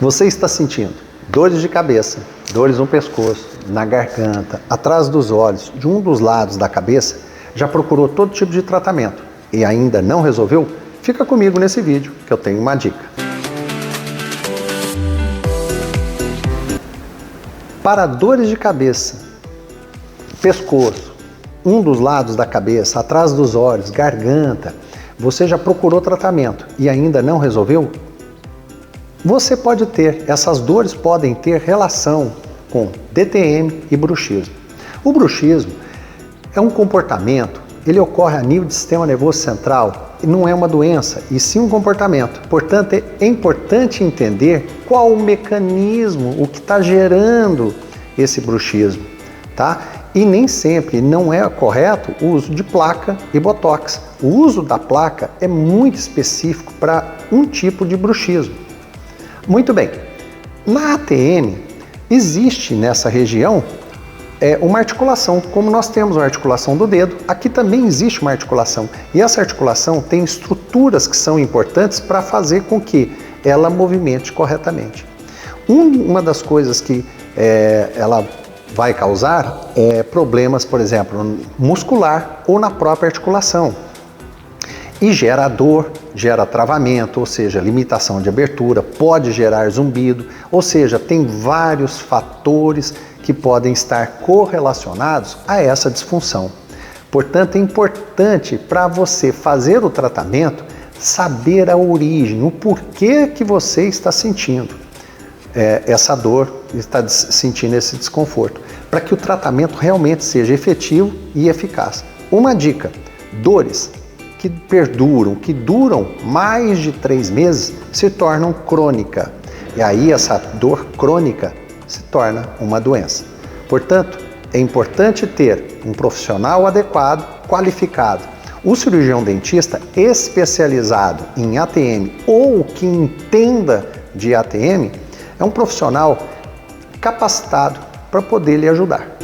Você está sentindo dores de cabeça, dores no pescoço, na garganta, atrás dos olhos, de um dos lados da cabeça? Já procurou todo tipo de tratamento e ainda não resolveu? Fica comigo nesse vídeo que eu tenho uma dica. Para dores de cabeça, pescoço, um dos lados da cabeça, atrás dos olhos, garganta, você já procurou tratamento e ainda não resolveu? Você pode ter, essas dores podem ter relação com DTM e bruxismo. O bruxismo é um comportamento, ele ocorre a nível do sistema nervoso central, e não é uma doença, e sim um comportamento. Portanto, é importante entender qual o mecanismo, o que está gerando esse bruxismo, tá? E nem sempre não é correto o uso de placa e botox. O uso da placa é muito específico para um tipo de bruxismo. Muito bem, na ATM existe nessa região uma articulação, como nós temos a articulação do dedo, aqui também existe uma articulação. E essa articulação tem estruturas que são importantes para fazer com que ela movimente corretamente. Uma das coisas que ela vai causar problemas, por exemplo, muscular ou na própria articulação. E gera dor, gera travamento, ou seja, limitação de abertura, pode gerar zumbido, ou seja, tem vários fatores que podem estar correlacionados a essa disfunção. Portanto, é importante para você fazer o tratamento saber a origem, o porquê que você está sentindo essa dor, está sentindo esse desconforto, para que o tratamento realmente seja efetivo e eficaz. Uma dica: dores que perduram, que duram mais de 3 meses, se tornam crônica. E aí essa dor crônica se torna uma doença. Portanto, é importante ter um profissional adequado, qualificado. O cirurgião dentista especializado em ATM ou que entenda de ATM é um profissional capacitado para poder lhe ajudar.